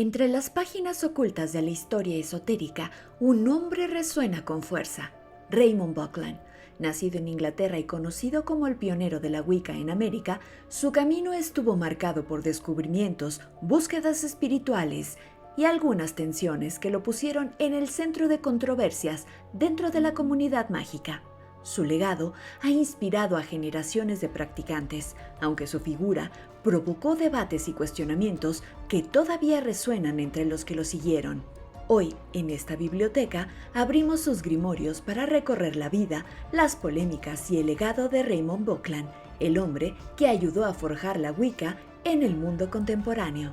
Entre las páginas ocultas de la historia esotérica, un nombre resuena con fuerza: Raymond Buckland. Nacido en Inglaterra y conocido como el pionero de la Wicca en América, su camino estuvo marcado por descubrimientos, búsquedas espirituales y algunas tensiones que lo pusieron en el centro de controversias dentro de la comunidad mágica. Su legado ha inspirado a generaciones de practicantes, aunque su figura provocó debates y cuestionamientos que todavía resuenan entre los que lo siguieron. Hoy, en esta biblioteca, abrimos sus grimorios para recorrer la vida, las polémicas y el legado de Raymond Buckland, el hombre que ayudó a forjar la Wicca en el mundo contemporáneo.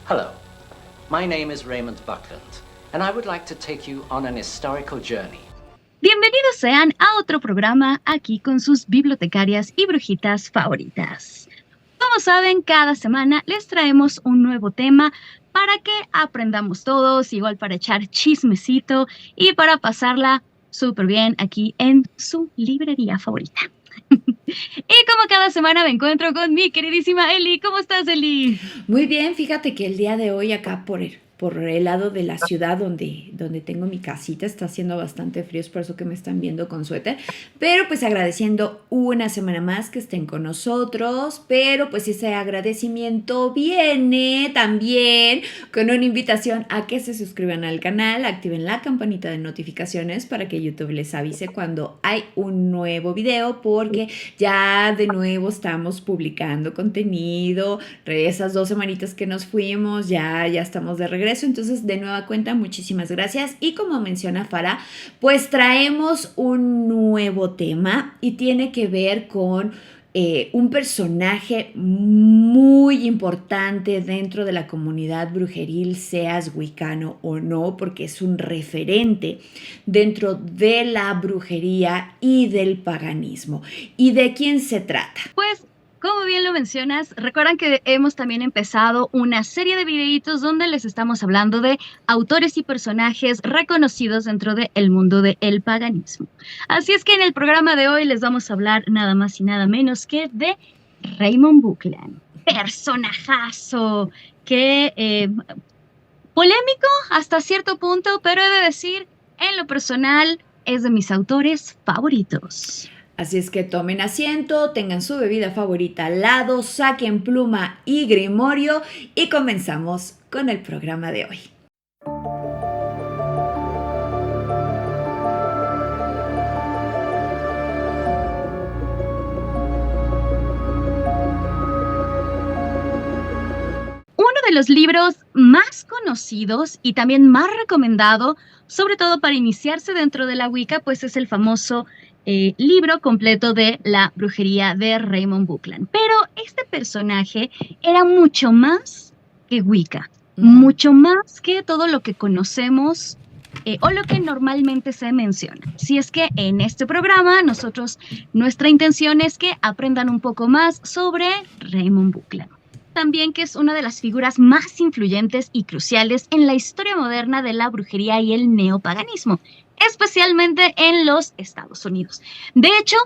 Hello, my name is Raymond Buckland, and I would like to take you on an historical journey. Bienvenidos sean a otro programa aquí con sus bibliotecarias y brujitas favoritas. Como saben, cada semana les traemos un nuevo tema para que aprendamos todos, igual para echar chismecito y para pasarla súper bien aquí en su librería favorita. Y como cada semana me encuentro con mi queridísima Eli. ¿Cómo estás, Eli? Muy bien, fíjate que el día de hoy acá por el lado de la ciudad donde tengo mi casita está haciendo bastante frío, es por eso que me están viendo con suéter, pero pues agradeciendo una semana más que estén con nosotros, pero pues ese agradecimiento viene también con una invitación a que se suscriban al canal, activen la campanita de notificaciones para que YouTube les avise cuando hay un nuevo video, porque ya de nuevo estamos publicando contenido, esas 2 semanitas que nos fuimos, ya estamos de regreso. Entonces, de nueva cuenta, muchísimas gracias. Y como menciona Farah, pues traemos un nuevo tema y tiene que ver con un personaje muy importante dentro de la comunidad brujeril, seas wicano o no, porque es un referente dentro de la brujería y del paganismo. ¿Y de quién se trata? Pues, como bien lo mencionas, recuerdan que hemos también empezado una serie de videitos donde les estamos hablando de autores y personajes reconocidos dentro del mundo del paganismo. Así es que en el programa de hoy les vamos a hablar nada más y nada menos que de Raymond Buckland. Personajazo que polémico hasta cierto punto, pero he de decir, en lo personal, es de mis autores favoritos. Así es que tomen asiento, tengan su bebida favorita al lado, saquen pluma y grimorio y comenzamos con el programa de hoy. Uno de los libros más conocidos y también más recomendado, sobre todo para iniciarse dentro de la Wicca, pues es el famoso libro completo de la brujería de Raymond Buckland. Pero este personaje era mucho más que Wicca, mucho más que todo lo que conocemos o lo que normalmente se menciona. Si es que en este programa nuestra intención es que aprendan un poco más sobre Raymond Buckland. También que es una de las figuras más influyentes y cruciales en la historia moderna de la brujería y el neopaganismo, especialmente en los Estados Unidos. De hecho,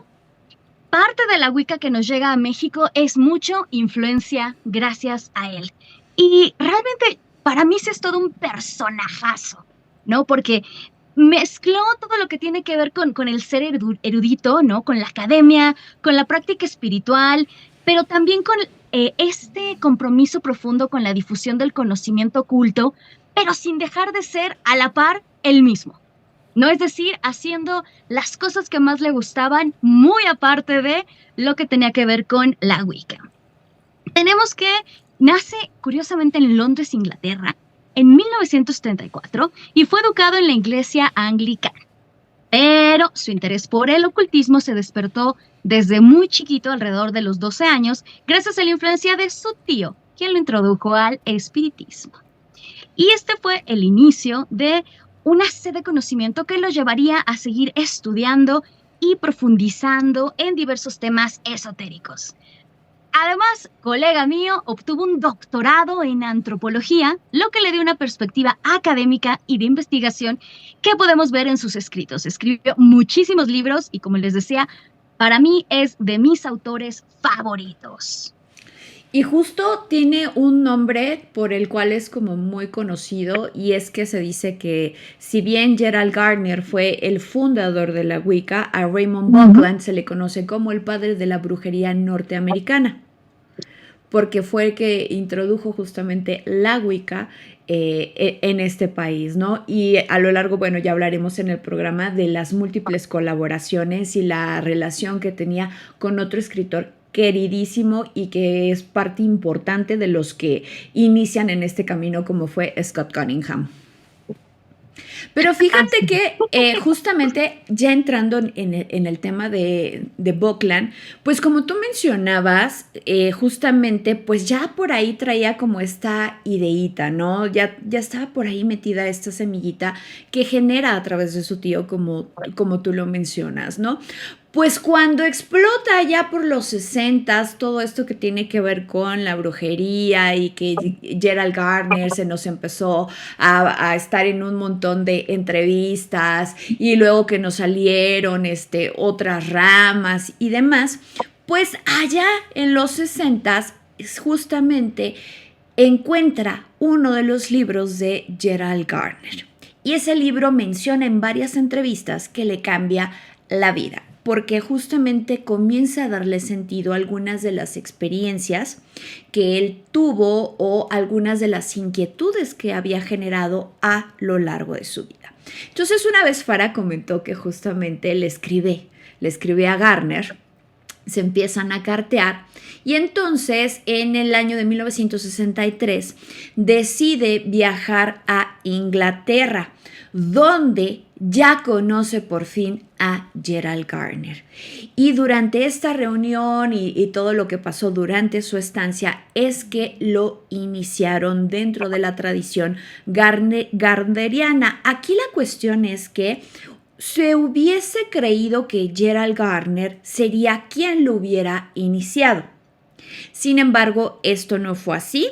parte de la Wicca que nos llega a México es mucho influencia gracias a él. Y realmente para mí sí es todo un personajazo, ¿no? Porque mezcló todo lo que tiene que ver con el ser erudito, ¿no? Con la academia, con la práctica espiritual, pero también con este compromiso profundo con la difusión del conocimiento oculto, pero sin dejar de ser a la par él mismo. ¿No? Es decir, haciendo las cosas que más le gustaban, muy aparte de lo que tenía que ver con la Wicca. Tenemos que nace curiosamente en Londres, Inglaterra, en 1934, y fue educado en la iglesia anglicana. Pero su interés por el ocultismo se despertó desde muy chiquito, alrededor de los 12 años, gracias a la influencia de su tío, quien lo introdujo al espiritismo. Y este fue el inicio de una sed de conocimiento que lo llevaría a seguir estudiando y profundizando en diversos temas esotéricos. Además, colega mío obtuvo un doctorado en antropología, lo que le dio una perspectiva académica y de investigación que podemos ver en sus escritos. Escribió muchísimos libros y, como les decía, para mí es de mis autores favoritos. Y justo tiene un nombre por el cual es como muy conocido y es que se dice que si bien Gerald Gardner fue el fundador de la Wicca, a Raymond Buckland se le conoce como el padre de la brujería norteamericana, porque fue el que introdujo justamente la Wicca en este país, ¿no? Y a lo largo, bueno, ya hablaremos en el programa de las múltiples colaboraciones y la relación que tenía con otro escritor queridísimo y que es parte importante de los que inician en este camino, como fue Scott Cunningham. Pero fíjate que justamente ya entrando en el tema de Buckland, pues como tú mencionabas, justamente pues ya por ahí traía como esta ideíta, ¿no? Ya estaba por ahí metida esta semillita que genera a través de su tío, como tú lo mencionas, ¿no? Pues cuando explota ya por los 60s todo esto que tiene que ver con la brujería y que Gerald Gardner se nos empezó a estar en un montón de entrevistas y luego que nos salieron otras ramas y demás, pues allá en los 60s justamente encuentra uno de los libros de Gerald Gardner. Y ese libro menciona en varias entrevistas que le cambia la vida, porque justamente comienza a darle sentido a algunas de las experiencias que él tuvo o algunas de las inquietudes que había generado a lo largo de su vida. Entonces, una vez Farah comentó que justamente le escribe a Gardner, se empiezan a cartear y entonces en el año de 1963 decide viajar a Inglaterra, donde ya conoce por fin a Gerald Gardner. Y durante esta reunión y todo lo que pasó durante su estancia es que lo iniciaron dentro de la tradición gardneriana. Aquí la cuestión es que se hubiese creído que Gerald Gardner sería quien lo hubiera iniciado. Sin embargo, esto no fue así.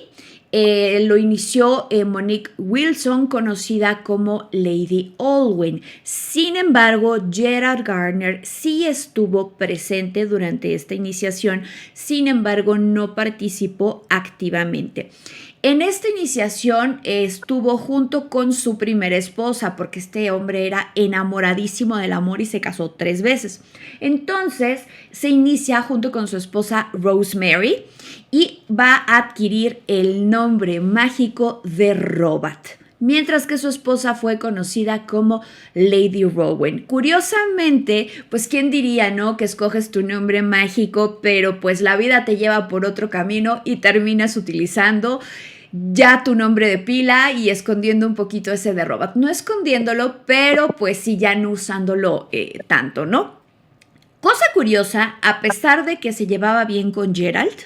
Lo inició Monique Wilson, conocida como Lady Allwyn. Sin embargo, Gerald Gardner sí estuvo presente durante esta iniciación, sin embargo, no participó activamente. En esta iniciación estuvo junto con su primera esposa, porque este hombre era enamoradísimo del amor y se casó 3 veces. Entonces se inicia junto con su esposa Rosemary y va a adquirir el nombre mágico de Robat, mientras que su esposa fue conocida como Lady Rowan. Curiosamente, pues quién diría, ¿no? Que escoges tu nombre mágico, pero pues la vida te lleva por otro camino y terminas utilizando ya tu nombre de pila y escondiendo un poquito ese de Robat. No escondiéndolo, pero pues sí ya no usándolo tanto, ¿no? Cosa curiosa, a pesar de que se llevaba bien con Gerald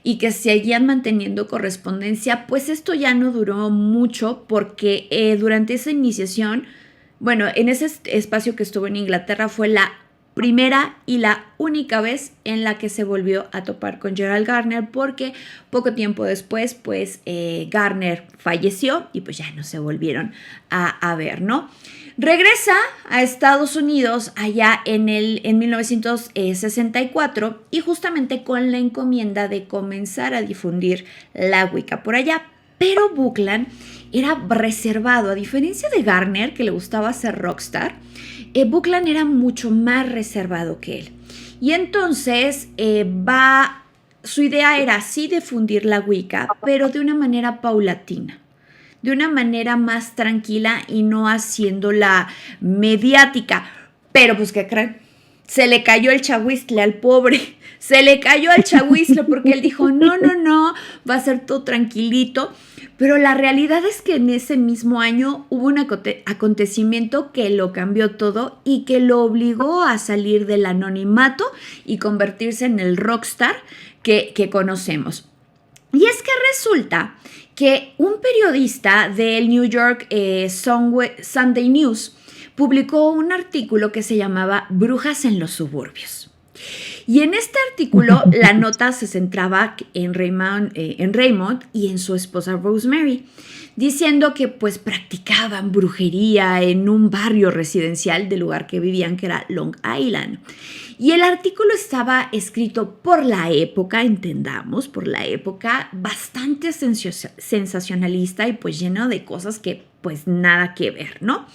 y que seguían manteniendo correspondencia, pues esto ya no duró mucho porque durante esa iniciación, bueno, en ese espacio que estuvo en Inglaterra fue la primera y la única vez en la que se volvió a topar con Gerald Gardner, porque poco tiempo después, pues Gardner falleció y pues ya no se volvieron a ver, ¿no? Regresa a Estados Unidos allá en 1964 y justamente con la encomienda de comenzar a difundir la Wicca por allá. Pero Buckland era reservado, a diferencia de Gardner, que le gustaba ser rockstar. Buckland era mucho más reservado que él. Y entonces su idea era sí difundir la Wicca, pero de una manera paulatina, de una manera más tranquila y no haciéndola mediática. Pero pues, ¿qué creen? Se le cayó el chahuizcle al pobre. Se le cayó al chahuizcle porque él dijo, no, va a ser todo tranquilito. Pero la realidad es que en ese mismo año hubo un acontecimiento que lo cambió todo y que lo obligó a salir del anonimato y convertirse en el rockstar que conocemos. Y es que resulta que un periodista del New York Sunday News publicó un artículo que se llamaba Brujas en los suburbios. Y en este artículo la nota se centraba en Raymond y en su esposa Rosemary, diciendo que pues practicaban brujería en un barrio residencial del lugar que vivían, que era Long Island. Y el artículo estaba escrito por la época, entendamos, por la época, bastante sensacionalista y pues lleno de cosas que pues nada que ver, ¿no?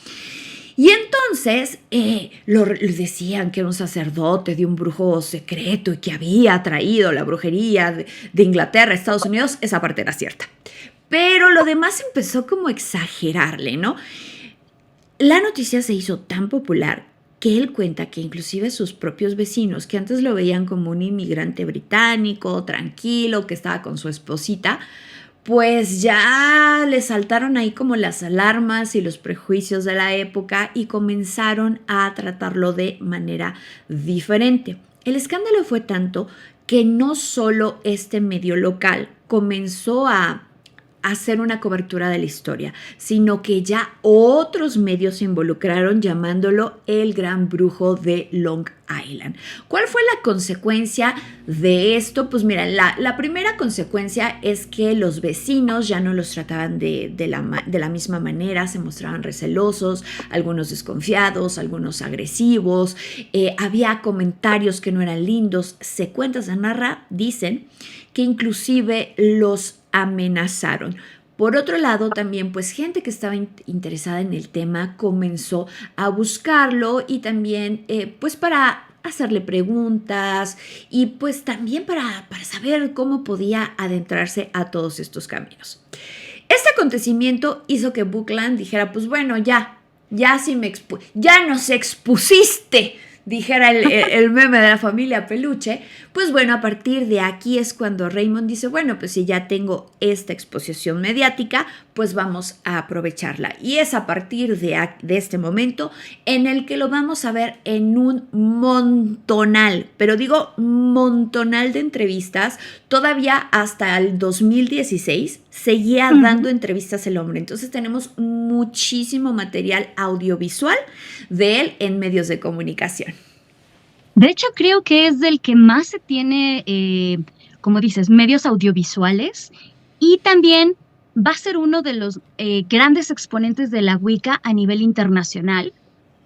Y entonces decían que era un sacerdote de un brujo secreto y que había traído la brujería de Inglaterra a Estados Unidos. Esa parte era cierta. Pero lo demás empezó como a exagerarle, ¿no? La noticia se hizo tan popular que él cuenta que inclusive sus propios vecinos, que antes lo veían como un inmigrante británico, tranquilo, que estaba con su esposita, pues ya le saltaron ahí como las alarmas y los prejuicios de la época y comenzaron a tratarlo de manera diferente. El escándalo fue tanto que no solo este medio local comenzó a hacer una cobertura de la historia, sino que ya otros medios se involucraron llamándolo el gran brujo de Long Island. ¿Cuál fue la consecuencia de esto? Pues mira, la primera consecuencia es que los vecinos ya no los trataban de la misma manera, se mostraban recelosos, algunos desconfiados, algunos agresivos, había comentarios que no eran lindos, se cuenta, se narra, dicen que inclusive los amenazaron. Por otro lado, también pues gente que estaba interesada en el tema comenzó a buscarlo y también pues para hacerle preguntas y pues también para saber cómo podía adentrarse a todos estos caminos. Este acontecimiento hizo que Buckland dijera, pues bueno, ya nos expusiste, dijera el meme de la familia Peluche. Pues bueno, a partir de aquí es cuando Raymond dice, bueno, pues si ya tengo esta exposición mediática, pues vamos a aprovecharla. Y es a partir de este momento en el que lo vamos a ver en un montonal, pero digo montonal de entrevistas. Todavía hasta el 2016 seguía dando entrevistas el hombre. Entonces tenemos muchísimo material audiovisual de él en medios de comunicación. De hecho, creo que es del que más se tiene, como dices, medios audiovisuales, y también va a ser uno de los grandes exponentes de la Wicca a nivel internacional.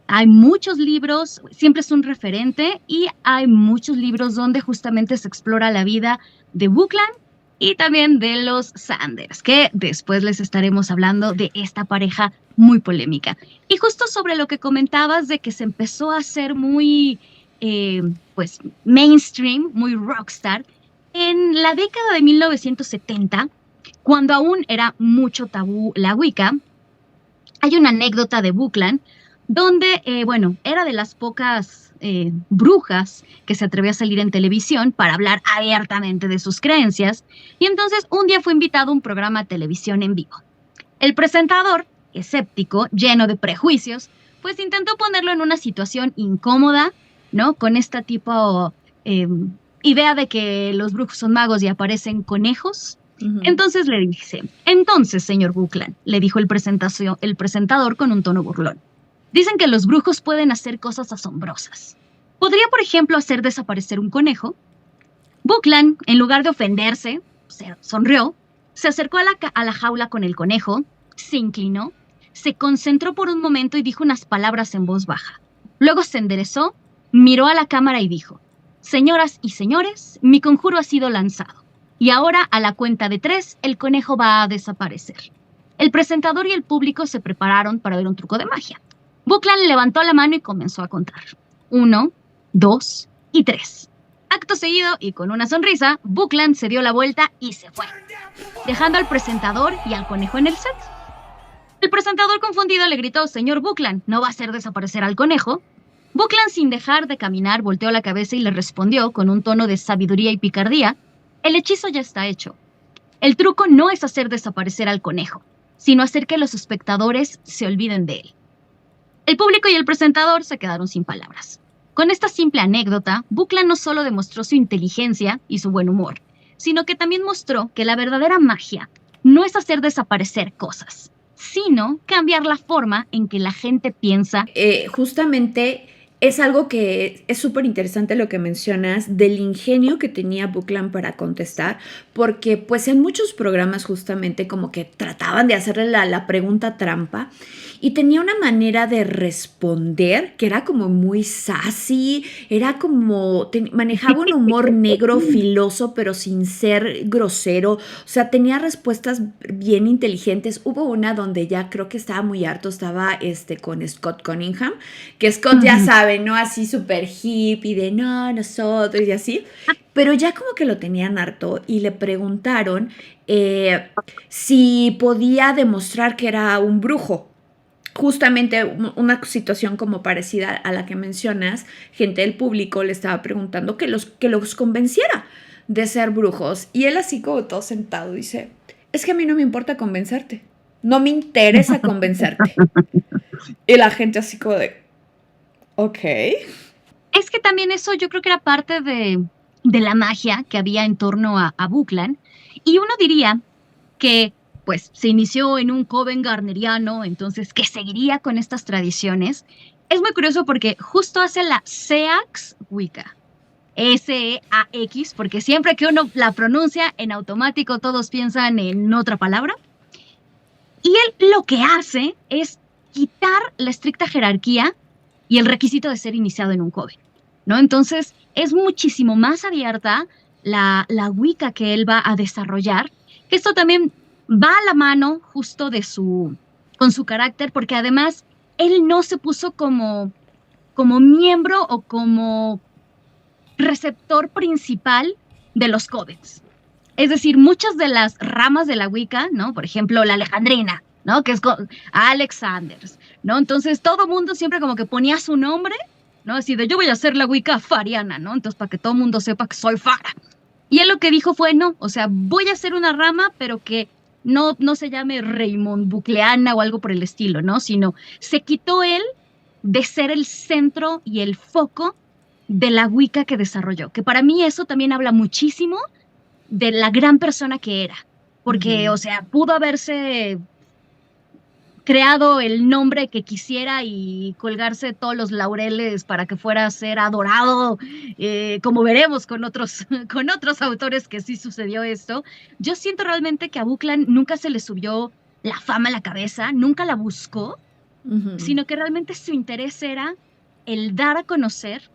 Hay muchos libros, siempre es un referente, y hay muchos libros donde justamente se explora la vida de Buckland y también de los Sanders, que después les estaremos hablando de esta pareja muy polémica. Y justo sobre lo que comentabas de que se empezó a hacer muy pues mainstream, muy rockstar, en la década de 1970, cuando aún era mucho tabú la Wicca, hay una anécdota de Buckland donde, bueno, era de las pocas brujas que se atrevió a salir en televisión para hablar abiertamente de sus creencias, y entonces un día fue invitado a un programa de televisión en vivo. El presentador, escéptico, lleno de prejuicios, pues intentó ponerlo en una situación incómoda, ¿no? Con esta tipo idea de que los brujos son magos y aparecen conejos. Entonces le dice, entonces, señor Buckland, le dijo el presentador con un tono burlón, dicen que los brujos pueden hacer cosas asombrosas. ¿Podría, por ejemplo, hacer desaparecer un conejo? Buckland, en lugar de ofenderse, se sonrió, se acercó a la jaula con el conejo, se inclinó, se concentró por un momento y dijo unas palabras en voz baja. Luego se enderezó, miró a la cámara y dijo, señoras y señores, mi conjuro ha sido lanzado. Y ahora, a la cuenta de 3, el conejo va a desaparecer. El presentador y el público se prepararon para ver un truco de magia. Buckland levantó la mano y comenzó a contar. 1, 2 y 3. Acto seguido, y con una sonrisa, Buckland se dio la vuelta y se fue, dejando al presentador y al conejo en el set. El presentador confundido le gritó, señor Buckland, ¿no va a hacer desaparecer al conejo? Buckland, sin dejar de caminar, volteó la cabeza y le respondió con un tono de sabiduría y picardía, el hechizo ya está hecho. El truco no es hacer desaparecer al conejo, sino hacer que los espectadores se olviden de él. El público y el presentador se quedaron sin palabras. Con esta simple anécdota, Buckland no solo demostró su inteligencia y su buen humor, sino que también mostró que la verdadera magia no es hacer desaparecer cosas, sino cambiar la forma en que la gente piensa. Justamente es algo que es súper interesante lo que mencionas del ingenio que tenía Buckland para contestar, porque pues en muchos programas justamente como que trataban de hacerle la pregunta trampa y tenía una manera de responder que era como muy sassy, era como, manejaba un humor negro filoso pero sin ser grosero, o sea, tenía respuestas bien inteligentes. Hubo una donde ya creo que estaba muy harto, estaba con Scott Cunningham, que Scott ya sabe, ¿no? Así súper hippie de no, nosotros y así. Pero ya como que lo tenían harto y le preguntaron si podía demostrar que era un brujo. Justamente una situación como parecida a la que mencionas, gente del público le estaba preguntando que los convenciera de ser brujos. Y él así como todo sentado dice, es que a mí no me importa convencerte. No me interesa convencerte. Y la gente así como de, ok. Es que también eso yo creo que era parte de la magia que había en torno a Buckland. Y uno diría que pues se inició en un coven garneriano, entonces que seguiría con estas tradiciones. Es muy curioso porque justo hace la Seax Wicca. Seax, porque siempre que uno la pronuncia en automático todos piensan en otra palabra. Y él lo que hace es quitar la estricta jerarquía y el requisito de ser iniciado en un coven, ¿no? Entonces es muchísimo más abierta la Wicca que él va a desarrollar, que esto también va a la mano justo con su carácter, porque además él no se puso como miembro o como receptor principal de los covens. Es decir, muchas de las ramas de la Wicca, ¿no? Por ejemplo, la alejandrina, ¿no? Que es con Alex Sanders, ¿no? Entonces todo mundo siempre como que ponía su nombre, ¿no? Así de yo voy a hacer la Wicca fariana, ¿no? Entonces para que todo el mundo sepa que soy fara. Y él lo que dijo fue, no, o sea, voy a hacer una rama, pero que no se llame Raymond Buckleana o algo por el estilo, ¿no? Sino se quitó él de ser el centro y el foco de la Wicca que desarrolló, que para mí eso también habla muchísimo de la gran persona que era, porque, o sea, pudo haberse creado el nombre que quisiera y colgarse todos los laureles para que fuera a ser adorado, como veremos con otros autores que sí sucedió esto. Yo siento realmente que a Buckland nunca se le subió la fama a la cabeza, nunca la buscó, sino que realmente su interés era el dar a conocer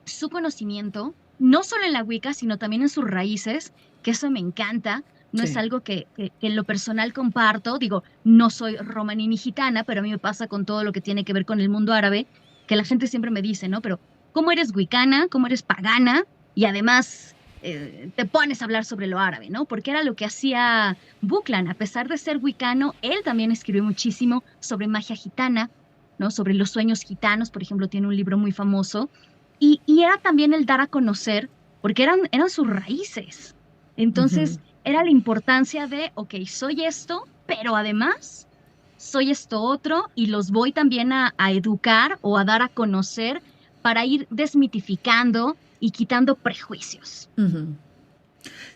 su conocimiento, no solo en la Wicca, sino también en sus raíces, que eso me encanta. No es algo que en lo personal comparto. Digo, no soy romaní ni gitana, pero a mí me pasa con todo lo que tiene que ver con el mundo árabe, que la gente siempre me dice, ¿no? Pero, ¿cómo eres wicana? ¿Cómo eres pagana? Y además te pones a hablar sobre lo árabe, ¿no? Porque era lo que hacía Buckland. A pesar de ser wicano, él también escribió muchísimo sobre magia gitana, ¿no? Sobre los sueños gitanos, por ejemplo, tiene un libro muy famoso. Y era también el dar a conocer, porque eran sus raíces. Entonces, era la importancia de, ok, soy esto, pero además soy esto otro y los voy también a educar o a dar a conocer para ir desmitificando y quitando prejuicios.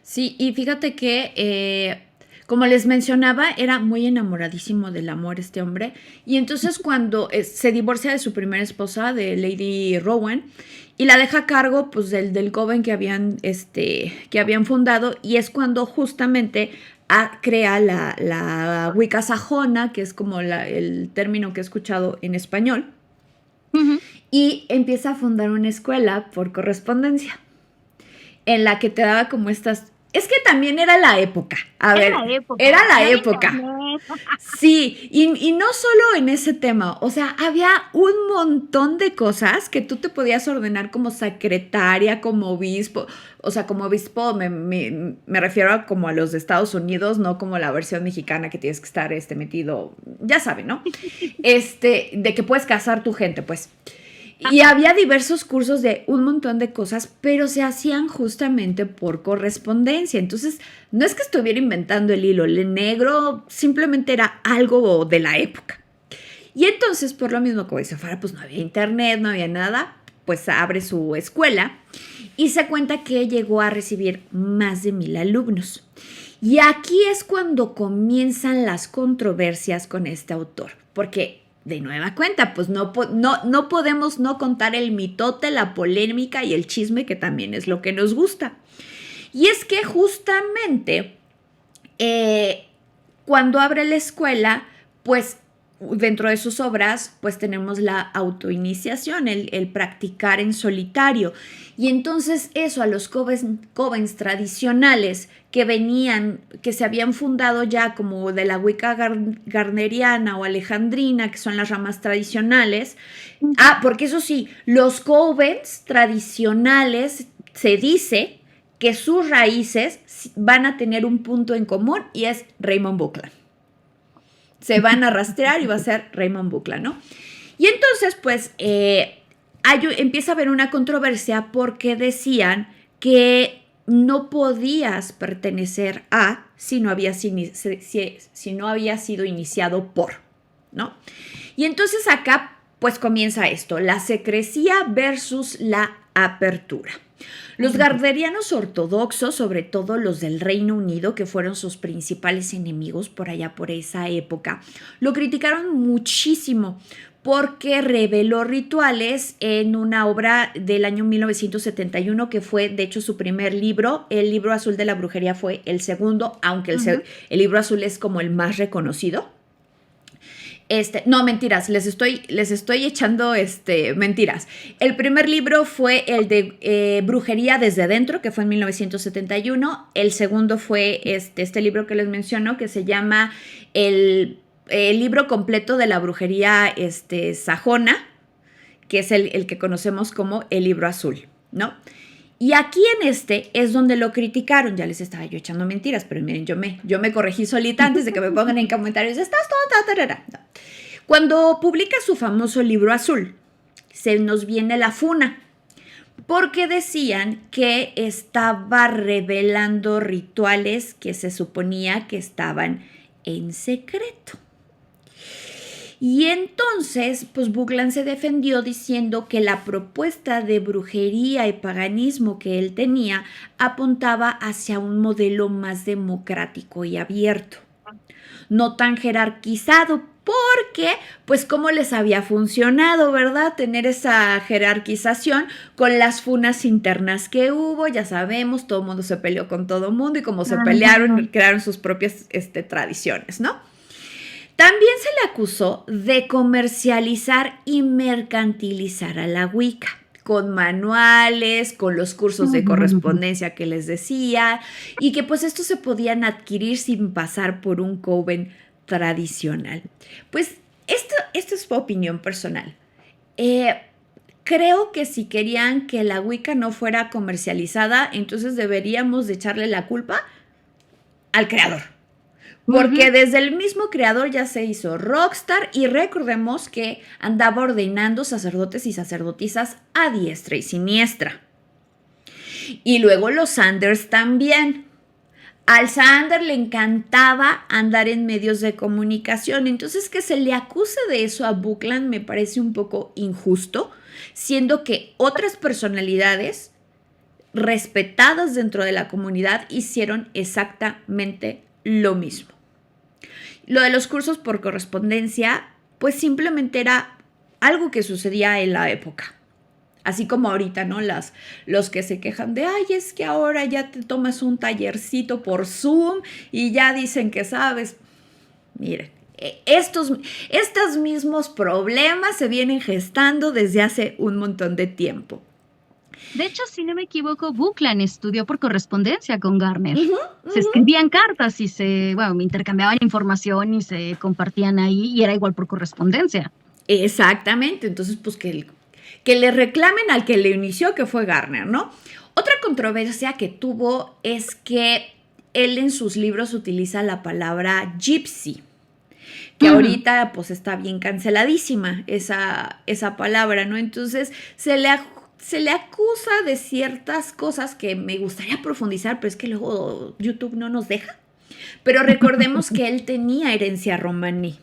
Sí, y fíjate que, como les mencionaba, era muy enamoradísimo del amor este hombre. Y entonces cuando se divorcia de su primera esposa, de Lady Rowan, y la deja a cargo pues del coven que habían fundado, y es cuando justamente crea la Wicca sajona, que es como el término que he escuchado en español, y empieza a fundar una escuela por correspondencia, en la que te daba como estas... Es que también era la época. Era la época. Sí, y no solo en ese tema, o sea, había un montón de cosas que tú te podías ordenar como secretaria, como obispo, o sea, como obispo me refiero a como a los de Estados Unidos, no como la versión mexicana que tienes que estar metido, ya saben, ¿no? De que puedes casar tu gente, pues. Y había diversos cursos de un montón de cosas, pero se hacían justamente por correspondencia. Entonces, no es que estuviera inventando el hilo negro, simplemente era algo de la época. Y entonces, por lo mismo, como dice Farah, pues no había internet, no había nada, pues abre su escuela y se cuenta que llegó a recibir más de 1,000 alumnos. Y aquí es cuando comienzan las controversias con este autor, porque de nueva cuenta, pues no podemos no contar el mitote, la polémica y el chisme, que también es lo que nos gusta. Y es que justamente cuando abre la escuela, pues dentro de sus obras, pues tenemos la autoiniciación, el practicar en solitario. Y entonces eso a los covens tradicionales que se habían fundado ya como de la Wicca garneriana o alejandrina, que son las ramas tradicionales. Porque eso sí, los covens tradicionales se dice que sus raíces van a tener un punto en común y es Raymond Buckland. Se van a rastrear y va a ser Raymond Buckland, ¿no? Y entonces, pues, empieza a haber una controversia porque decían que no podías pertenecer a si no había sido iniciado por, ¿no? Y entonces acá, pues, comienza esto, la secrecía versus la apertura. Los gardnerianos ortodoxos, sobre todo los del Reino Unido, que fueron sus principales enemigos por allá por esa época, lo criticaron muchísimo porque reveló rituales en una obra del año 1971 que fue, de hecho, su primer libro. El libro azul de la brujería fue el segundo, aunque el libro azul es como el más reconocido. No, mentiras, les estoy echando mentiras. El primer libro fue el de Brujería desde dentro, que fue en 1971. El segundo fue este libro que les menciono, que se llama el libro completo de la brujería sajona, que es el que conocemos como el libro azul, ¿no? Y aquí en es donde lo criticaron. Ya les estaba yo echando mentiras, pero miren, yo me corregí solita antes de que me pongan en comentarios, estás tonta. No. Cuando publica su famoso libro azul, se nos viene la funa, porque decían que estaba revelando rituales que se suponía que estaban en secreto. Y entonces, pues Buckland se defendió diciendo que la propuesta de brujería y paganismo que él tenía apuntaba hacia un modelo más democrático y abierto, no tan jerarquizado, porque, pues, cómo les había funcionado, ¿verdad? Tener esa jerarquización con las funas internas que hubo, ya sabemos, todo el mundo se peleó con todo el mundo y como se pelearon, crearon sus propias tradiciones, ¿no? También se le acusó de comercializar y mercantilizar a la Wicca, con manuales, con los cursos de correspondencia que les decía, y que pues estos se podían adquirir sin pasar por un coven tradicional. Pues esto es mi opinión personal. Creo que si querían que la Wicca no fuera comercializada, entonces deberíamos de echarle la culpa al creador. Porque desde el mismo creador ya se hizo rockstar y recordemos que andaba ordenando sacerdotes y sacerdotisas a diestra y siniestra. Y luego los Sanders también. Al Sander le encantaba andar en medios de comunicación, entonces que se le acuse de eso a Buckland me parece un poco injusto, siendo que otras personalidades respetadas dentro de la comunidad hicieron exactamente lo mismo. Lo de los cursos por correspondencia, pues simplemente era algo que sucedía en la época. Así como ahorita, ¿no? Los que se quejan de, ay, es que ahora ya te tomas un tallercito por Zoom y ya dicen que sabes. Miren, estos mismos problemas se vienen gestando desde hace un montón de tiempo. De hecho, si no me equivoco, Buckland estudió por correspondencia con Gardner. Se escribían cartas y me intercambiaban información y se compartían ahí y era igual por correspondencia. Exactamente, entonces pues que le reclamen al que le inició, que fue Gardner, ¿no? Otra controversia que tuvo es que él en sus libros utiliza la palabra gypsy, que ahorita pues está bien canceladísima esa palabra, ¿no? Entonces se le acusa de ciertas cosas que me gustaría profundizar, pero es que luego YouTube no nos deja. Pero recordemos que él tenía herencia romaní.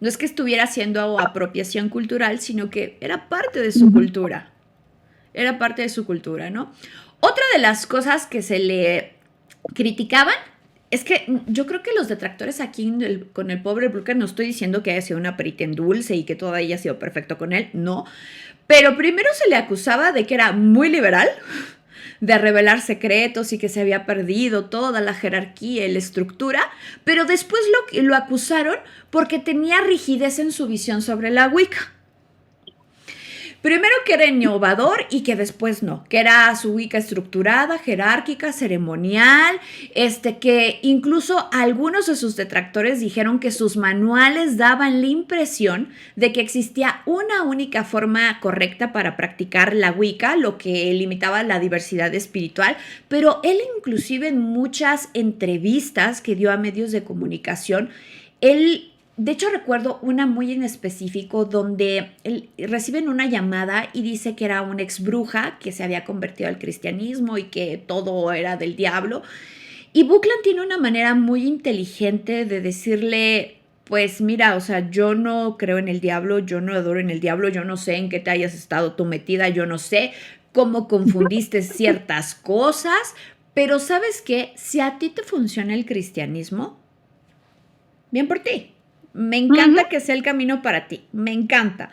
No es que estuviera haciendo apropiación cultural, sino que era parte de su cultura. Era parte de su cultura, ¿no? Otra de las cosas que se le criticaban es que yo creo que los detractores aquí con el pobre Brooklyn, no estoy diciendo que haya sido una perita en dulce y que todo haya sido perfecto con él, no. Pero primero se le acusaba de que era muy liberal, de revelar secretos y que se había perdido toda la jerarquía y la estructura, pero después lo acusaron porque tenía rigidez en su visión sobre la Wicca. Primero que era innovador y que después no, que era su Wicca estructurada, jerárquica, ceremonial, que incluso algunos de sus detractores dijeron que sus manuales daban la impresión de que existía una única forma correcta para practicar la Wicca, lo que limitaba la diversidad espiritual, pero él inclusive en muchas entrevistas que dio a medios de comunicación, de hecho, recuerdo una muy en específico donde reciben una llamada y dice que era una ex bruja que se había convertido al cristianismo y que todo era del diablo. Y Buckland tiene una manera muy inteligente de decirle, pues mira, o sea, yo no creo en el diablo, yo no adoro en el diablo, yo no sé en qué te hayas estado tú metida, yo no sé cómo confundiste ciertas cosas, pero ¿sabes qué? Si a ti te funciona el cristianismo, bien por ti. Me encanta que sea el camino para ti, me encanta.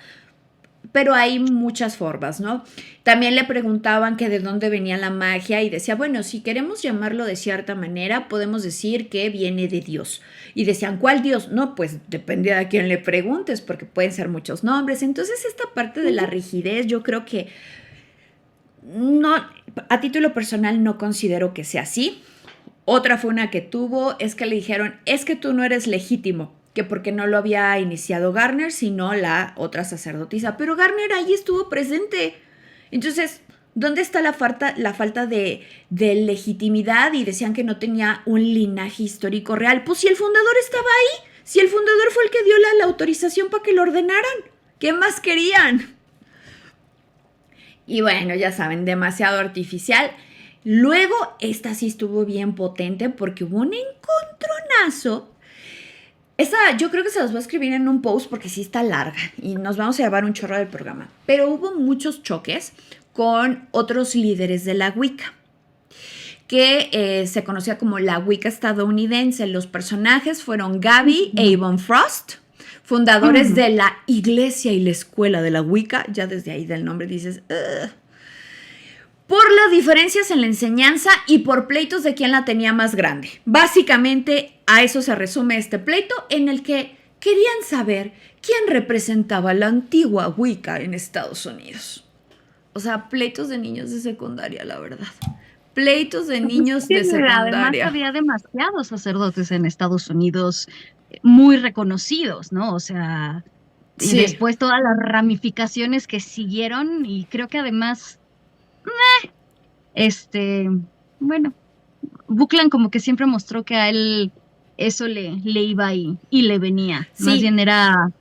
Pero hay muchas formas, ¿no? También le preguntaban que de dónde venía la magia y decía, bueno, si queremos llamarlo de cierta manera, podemos decir que viene de Dios. Y decían, ¿cuál Dios? No, pues depende de a quién le preguntes, porque pueden ser muchos nombres. Entonces, esta parte de la rigidez, yo creo que no, a título personal no considero que sea así. Otra fue una que tuvo, es que le dijeron, es que tú no eres legítimo, que porque no lo había iniciado Garner, sino la otra sacerdotisa. Pero Garner ahí estuvo presente. Entonces, ¿dónde está la falta de legitimidad? Y decían que no tenía un linaje histórico real. Pues si el fundador estaba ahí, si el fundador fue el que dio la autorización para que lo ordenaran. ¿Qué más querían? Y bueno, ya saben, demasiado artificial. Luego, esta sí estuvo bien potente porque hubo un encontronazo. Yo creo que se los voy a escribir en un post porque sí está larga y nos vamos a llevar un chorro del programa. Pero hubo muchos choques con otros líderes de la Wicca, que se conocía como la Wicca estadounidense. Los personajes fueron Gaby e Yvonne Frost, fundadores de la iglesia y la escuela de la Wicca. Ya desde ahí del nombre dices... por las diferencias en la enseñanza y por pleitos de quién la tenía más grande. Básicamente a eso se resume este pleito en el que querían saber quién representaba la antigua Wicca en Estados Unidos. O sea, pleitos de niños de secundaria, la verdad. Pleitos de niños de secundaria. Además había demasiados sacerdotes en Estados Unidos muy reconocidos, ¿no? O sea, sí. Y después todas las ramificaciones que siguieron y creo que además... bueno, Buckland como que siempre mostró que a él eso le iba y le venía. Sí. Más bien era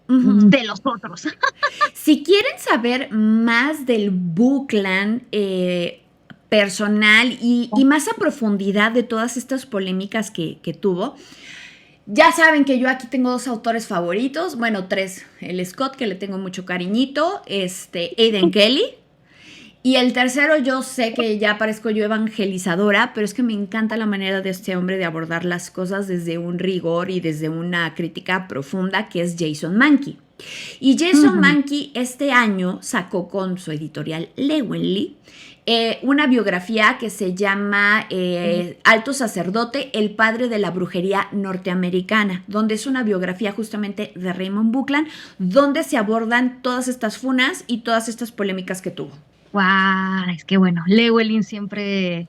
de los otros. Si quieren saber más del Buckland personal y más a profundidad de todas estas polémicas que tuvo, ya saben que yo aquí tengo 2 autores favoritos, bueno, 3. El Scott, que le tengo mucho cariñito, Aidan Kelly. Y el tercero, yo sé que ya parezco yo evangelizadora, pero es que me encanta la manera de este hombre de abordar las cosas desde un rigor y desde una crítica profunda, que es Jason Mankey. Y Jason Mankey este año sacó con su editorial Llewellyn una biografía que se llama Alto Sacerdote, el padre de la brujería norteamericana, donde es una biografía justamente de Raymond Buckland, donde se abordan todas estas funas y todas estas polémicas que tuvo. ¡Wow! Es que bueno, Llewellyn siempre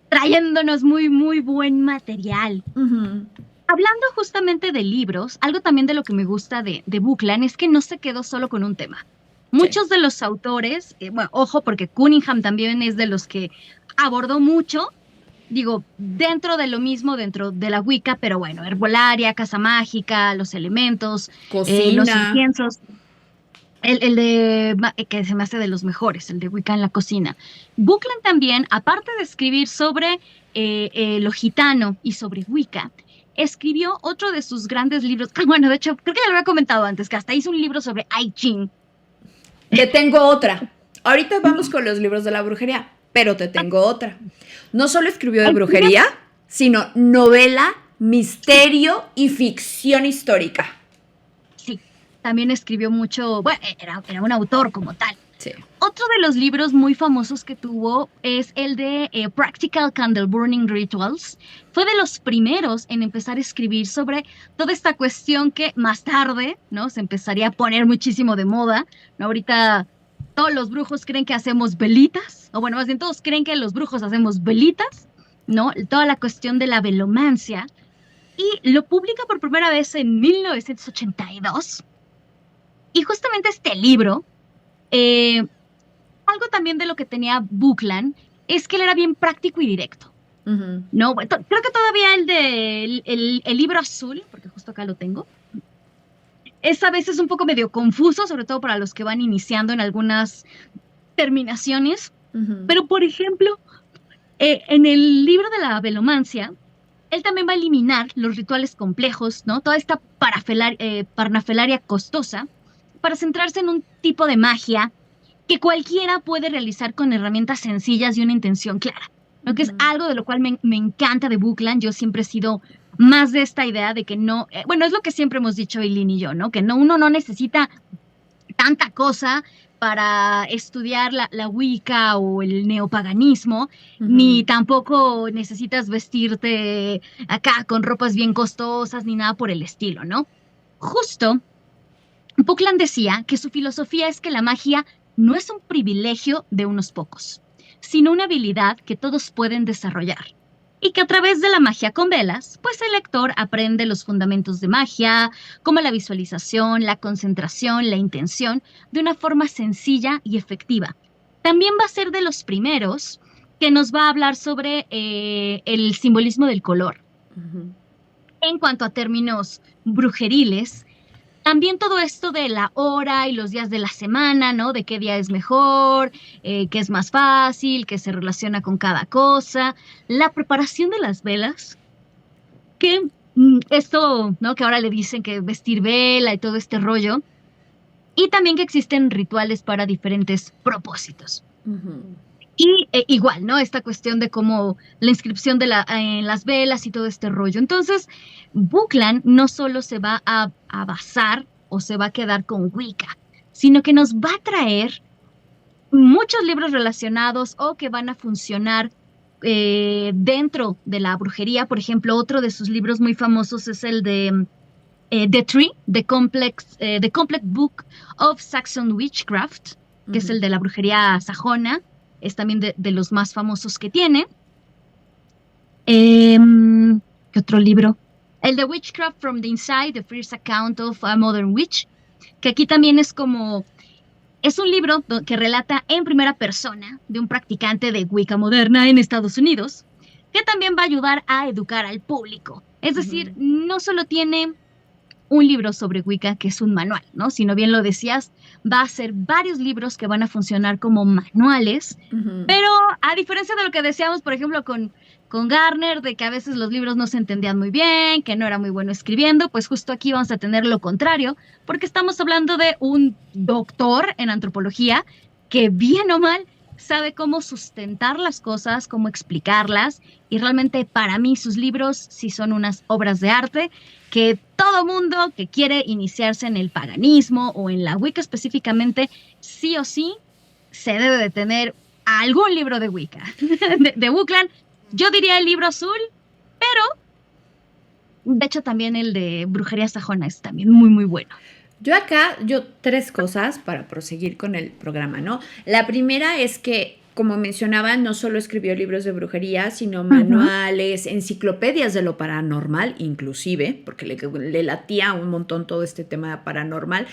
trayéndonos muy, muy buen material. Hablando justamente de libros, algo también de lo que me gusta de Buckland es que no se quedó solo con un tema. Muchos de los autores, bueno, ojo, porque Cunningham también es de los que abordó mucho, digo, dentro de lo mismo, dentro de la Wicca, pero bueno, herbolaria, casa mágica, los elementos, los inciensos. El de, que se me hace de los mejores, el de Wicca en la cocina. Buckland también, aparte de escribir sobre lo gitano y sobre Wicca, escribió otro de sus grandes libros. Bueno, de hecho, creo que ya lo había comentado antes, que hasta hizo un libro sobre I Ching. Te tengo otra. Ahorita vamos con los libros de la brujería, pero te tengo otra. No solo escribió de brujería, sino novela, misterio y ficción histórica. Sí, también escribió mucho, bueno, era un autor como tal. Sí. Otro de los libros muy famosos que tuvo es el de Practical Candle Burning Rituals. Fue de los primeros en empezar a escribir sobre toda esta cuestión que más tarde, ¿no? Se empezaría a poner muchísimo de moda, ¿no? Ahorita todos los brujos creen que hacemos velitas, o bueno, más bien todos creen que los brujos hacemos velitas, ¿no? Toda la cuestión de la velomancia. Y lo publica por primera vez en 1982. Y justamente este libro, algo también de lo que tenía Buckland es que él era bien práctico y directo. No, creo que todavía el libro azul, porque justo acá lo tengo, es a veces un poco medio confuso, sobre todo para los que van iniciando en algunas terminaciones. Pero, por ejemplo, en el libro de la velomancia, él también va a eliminar los rituales complejos, ¿no? Toda esta parnafelaria costosa, para centrarse en un tipo de magia que cualquiera puede realizar con herramientas sencillas y una intención clara, ¿no? Que es algo de lo cual me encanta de Buckland. Yo siempre he sido más de esta idea de que no, bueno, es lo que siempre hemos dicho Eileen y yo, ¿no? Que no, uno no necesita tanta cosa para estudiar la Wicca o el neopaganismo, ni tampoco necesitas vestirte acá con ropas bien costosas, ni nada por el estilo, ¿no? Justo, Buckland decía que su filosofía es que la magia no es un privilegio de unos pocos, sino una habilidad que todos pueden desarrollar. Y que a través de la magia con velas, pues el lector aprende los fundamentos de magia, como la visualización, la concentración, la intención, de una forma sencilla y efectiva. También va a ser de los primeros que nos va a hablar sobre el simbolismo del color. En cuanto a términos brujeriles, también todo esto de la hora y los días de la semana, ¿no? De qué día es mejor, qué es más fácil, qué se relaciona con cada cosa. La preparación de las velas, que esto, ¿no? Que ahora le dicen que vestir vela y todo este rollo. Y también que existen rituales para diferentes propósitos. Y igual, ¿no? Esta cuestión de cómo la inscripción en las velas y todo este rollo. Entonces, Buckland no solo se va a basar o se va a quedar con Wicca, sino que nos va a traer muchos libros relacionados o que van a funcionar dentro de la brujería. Por ejemplo, otro de sus libros muy famosos es el de The Tree, The Complete Book of Saxon Witchcraft, que es el de la brujería sajona. Es también de los más famosos que tiene. ¿Qué otro libro? El de Witchcraft from the Inside, The First Account of a Modern Witch, que aquí también es como... Es un libro que relata en primera persona de un practicante de Wicca moderna en Estados Unidos, que también va a ayudar a educar al público. Es decir, no solo tiene un libro sobre Wicca, que es un manual, ¿no? Sino bien lo decías, va a ser varios libros que van a funcionar como manuales, pero a diferencia de lo que decíamos, por ejemplo, con Garner, de que a veces los libros no se entendían muy bien, que no era muy bueno escribiendo, pues justo aquí vamos a tener lo contrario, porque estamos hablando de un doctor en antropología que bien o mal sabe cómo sustentar las cosas, cómo explicarlas, y realmente para mí sus libros sí son unas obras de arte que todo mundo que quiere iniciarse en el paganismo o en la Wicca específicamente, sí o sí se debe de tener algún libro de Wicca. de Buckland, yo diría el libro azul, pero de hecho también el de brujería sajona es también muy, muy bueno. Yo tres cosas para proseguir con el programa, ¿no? La primera es que, como mencionaba, no solo escribió libros de brujería, sino manuales, enciclopedias de lo paranormal, inclusive, porque le latía un montón todo este tema paranormal.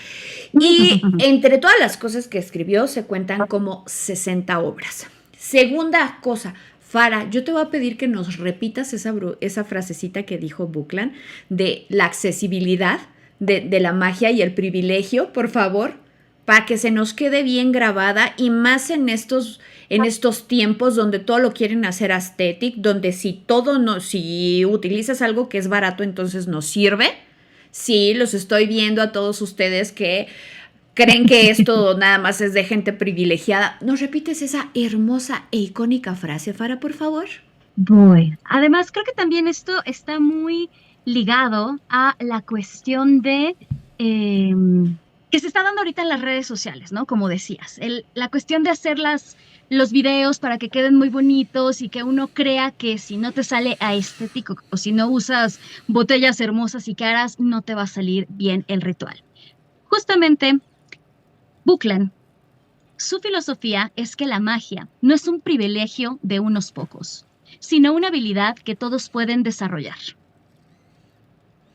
Y entre todas las cosas que escribió, se cuentan como 60 obras. Segunda cosa, Farah, yo te voy a pedir que nos repitas esa frasecita que dijo Buckland de la accesibilidad de la magia y el privilegio, por favor, para que se nos quede bien grabada, y más en estos tiempos donde todo lo quieren hacer aesthetic, donde si utilizas algo que es barato, entonces no sirve. Sí, los estoy viendo a todos ustedes que creen que esto nada más es de gente privilegiada. ¿Nos repites esa hermosa e icónica frase, Farah, por favor? Bueno, además creo que también esto está muy ligado a la cuestión de que se está dando ahorita en las redes sociales, ¿no? Como decías, la cuestión de hacer los videos para que queden muy bonitos y que uno crea que si no te sale aesthetic o si no usas botellas hermosas y caras, no te va a salir bien el ritual. Justamente, Buckland, su filosofía es que la magia no es un privilegio de unos pocos, sino una habilidad que todos pueden desarrollar.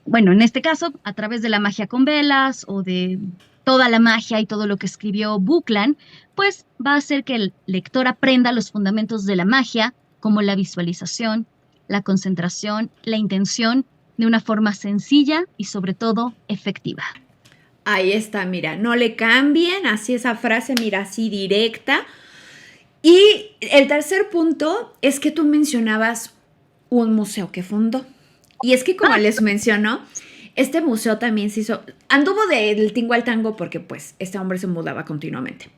Bueno, en este caso, a través de la magia con velas o de toda la magia y todo lo que escribió Buckland, pues va a hacer que el lector aprenda los fundamentos de la magia, como la visualización, la concentración, la intención, de una forma sencilla y sobre todo efectiva. Ahí está, mira, no le cambien, así esa frase, mira, así directa. Y el tercer punto es que tú mencionabas un museo que fundó. Y es que como les mencionó, este museo también se hizo, anduvo del tingo al tango porque pues este hombre se mudaba continuamente.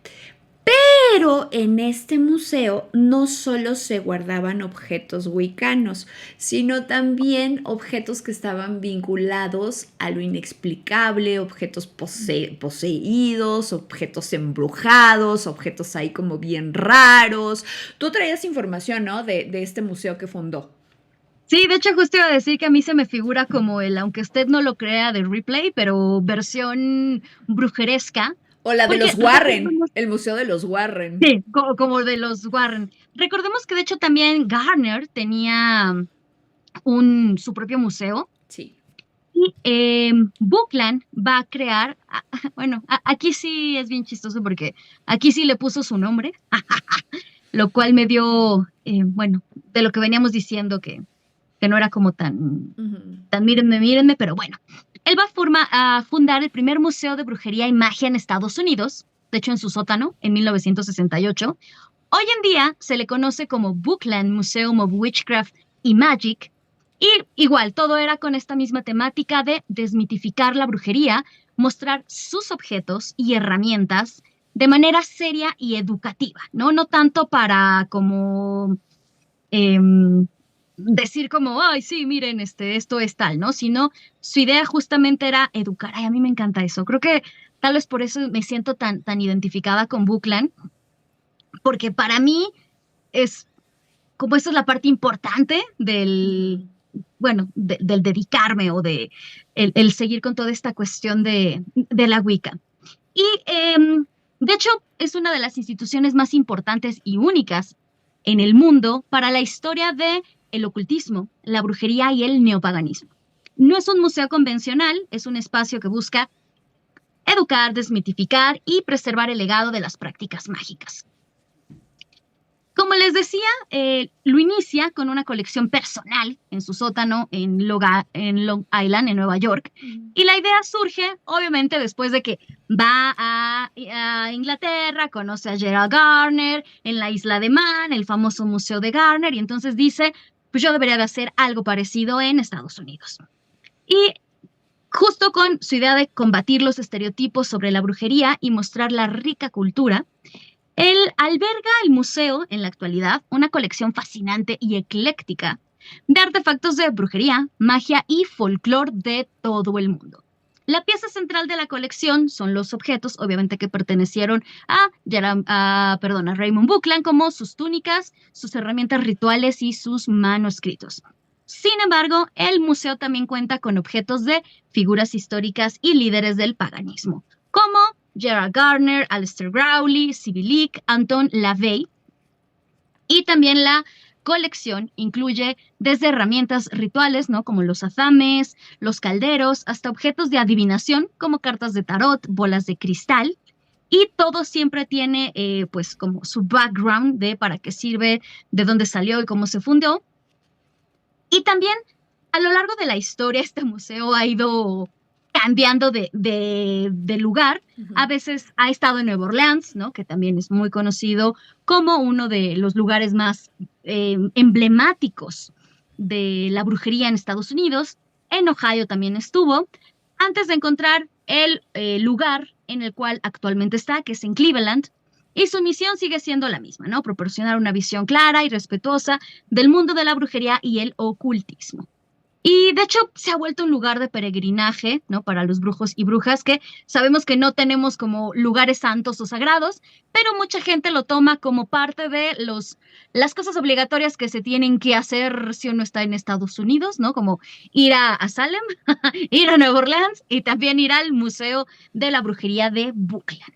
Pero en este museo no solo se guardaban objetos wiccanos, sino también objetos que estaban vinculados a lo inexplicable, objetos poseídos, objetos embrujados, objetos ahí como bien raros. Tú traías información, ¿no? De este museo que fundó. Sí, de hecho justo iba a decir que a mí se me figura como aunque usted no lo crea, de Ripley, pero versión brujeresca, O la de porque los Warren, el museo de los Warren. sí, como de los Warren. Recordemos que de hecho también Garner tenía su propio museo Sí. y Buckland va a crear, bueno, aquí sí es bien chistoso porque aquí sí le puso su nombre, lo cual me dio, bueno, de lo que veníamos diciendo que no era como tan mírenme, pero bueno. Él va a fundar el primer museo de brujería y magia en Estados Unidos, de hecho en su sótano, en 1968. Hoy en día se le conoce como Buckland Museum of Witchcraft y Magic, y igual, todo era con esta misma temática de desmitificar la brujería, mostrar sus objetos y herramientas de manera seria y educativa, ¿no? No tanto para como decir como, ay, sí, miren, esto es tal, ¿no? Sino su idea justamente era educar. Ay, a mí me encanta eso. Creo que tal vez por eso me siento tan identificada con Buckland, porque para mí es como esa es la parte importante bueno, del dedicarme o el seguir con toda esta cuestión de la Wicca. Y de hecho es una de las instituciones más importantes y únicas en el mundo para la historia de el ocultismo, la brujería y el neopaganismo. No es un museo convencional, es un espacio que busca educar, desmitificar y preservar el legado de las prácticas mágicas. Como les decía, lo inicia con una colección personal en su sótano en Long Island, en Nueva York. Y la idea surge, obviamente, después de que va a Inglaterra, conoce a Gerald Garner en la isla de Man, el famoso Museo de Garner, y entonces dice, pues yo debería de hacer algo parecido en Estados Unidos. Y justo con su idea de combatir los estereotipos sobre la brujería y mostrar la rica cultura, él alberga el museo en la actualidad una colección fascinante y ecléctica de artefactos de brujería, magia y folclore de todo el mundo. La pieza central de la colección son los objetos, obviamente que pertenecieron a Raymond Buckland, como sus túnicas, sus herramientas rituales y sus manuscritos. Sin embargo, el museo también cuenta con objetos de figuras históricas y líderes del paganismo, como Gerald Garner, Aleister Crowley, Sibylline, Anton LaVey. Y también la colección incluye desde herramientas rituales, ¿no? Como los azames, los calderos, hasta objetos de adivinación, como cartas de tarot, bolas de cristal. Y todo siempre tiene, pues, como su background de para qué sirve, de dónde salió y cómo se fundó. Y también, a lo largo de la historia, este museo ha ido cambiando de lugar. A veces ha estado en Nueva Orleans, ¿no? Que también es muy conocido como uno de los lugares más emblemáticos de la brujería en Estados Unidos. En Ohio también estuvo, antes de encontrar el lugar en el cual actualmente está, que es en Cleveland. Y su misión sigue siendo la misma, ¿no? Proporcionar una visión clara y respetuosa del mundo de la brujería y el ocultismo. Y de hecho se ha vuelto un lugar de peregrinaje, ¿no? Para los brujos y brujas, que sabemos que no tenemos como lugares santos o sagrados, pero mucha gente lo toma como parte de las cosas obligatorias que se tienen que hacer si uno está en Estados Unidos, ¿no? Como ir a Salem, ir a Nueva Orleans y también ir al Museo de la Brujería de Buckland.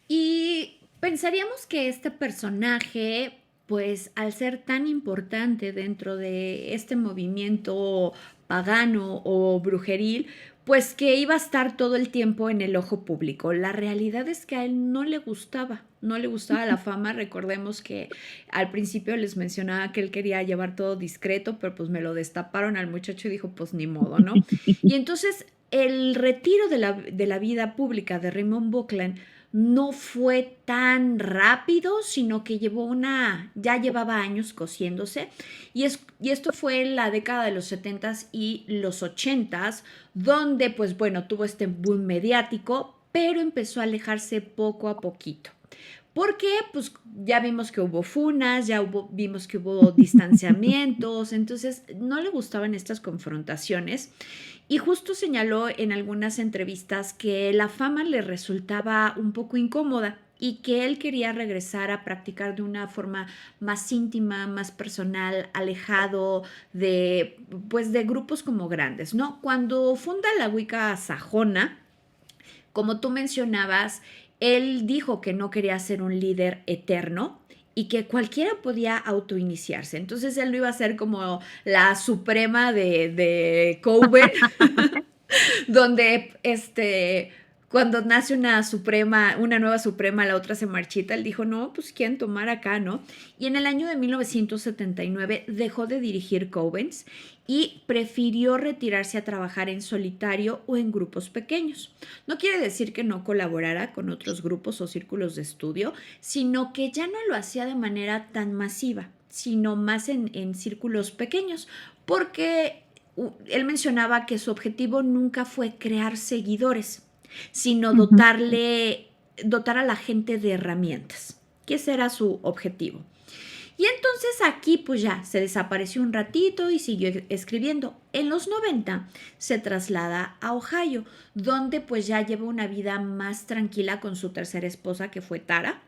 Y pensaríamos que este personaje, pues al ser tan importante dentro de este movimiento pagano o brujeril, pues que iba a estar todo el tiempo en el ojo público. La realidad es que a él no le gustaba la fama. Recordemos que al principio les mencionaba que él quería llevar todo discreto, pero pues me lo destaparon al muchacho y dijo, pues ni modo, ¿no? Y entonces el retiro de la vida pública de Raymond Buckland no fue tan rápido, sino que ya llevaba años cosiéndose, y esto fue en la década de los 70s y los 80s, donde pues bueno, tuvo este boom mediático, pero empezó a alejarse poco a poquito. Porque pues ya vimos que hubo funas, vimos que hubo distanciamientos, entonces no le gustaban estas confrontaciones. Y justo señaló en algunas entrevistas que la fama le resultaba un poco incómoda y que él quería regresar a practicar de una forma más íntima, más personal, alejado pues de grupos como grandes, ¿no? Cuando funda la Wicca sajona, como tú mencionabas, él dijo que no quería ser un líder eterno y que cualquiera podía autoiniciarse. Entonces él no iba a ser como la suprema de Coven, donde cuando nace una nueva suprema, la otra se marchita. Él dijo, no, pues quieren tomar acá, ¿no? Y en el año de 1979 dejó de dirigir covens y prefirió retirarse a trabajar en solitario o en grupos pequeños. No quiere decir que no colaborara con otros grupos o círculos de estudio, sino que ya no lo hacía de manera tan masiva, sino más en círculos pequeños, porque él mencionaba que su objetivo nunca fue crear seguidores, sino dotar a la gente de herramientas, que ese era su objetivo. Y entonces aquí pues ya se desapareció un ratito y siguió escribiendo. En los 90 se traslada a Ohio, donde pues ya lleva una vida más tranquila con su tercera esposa, que fue Tara.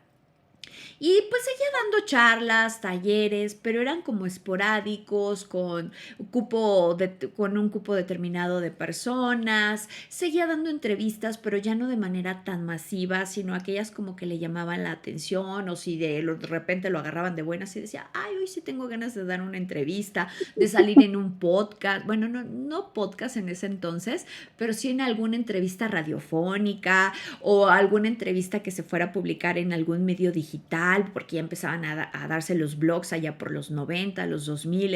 Y pues seguía dando charlas, talleres, pero eran como esporádicos, con un cupo determinado de personas. Seguía dando entrevistas, pero ya no de manera tan masiva, sino aquellas como que le llamaban la atención, o si de repente lo agarraban de buenas y decía, ay, hoy sí tengo ganas de dar una entrevista, de salir en un podcast. Bueno, no podcast en ese entonces, pero sí en alguna entrevista radiofónica o alguna entrevista que se fuera a publicar en algún medio digital, porque ya empezaban a darse los blogs allá por los 90, los 2000.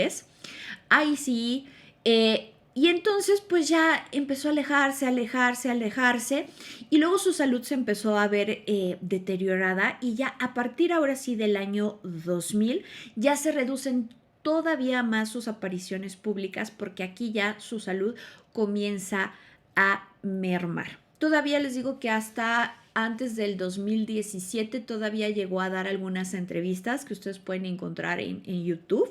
Ahí sí. Y entonces pues ya empezó a alejarse, y luego su salud se empezó a ver deteriorada, y ya a partir ahora sí del año 2000 ya se reducen todavía más sus apariciones públicas, porque aquí ya su salud comienza a mermar. Todavía les digo que hasta antes del 2017 todavía llegó a dar algunas entrevistas que ustedes pueden encontrar en YouTube,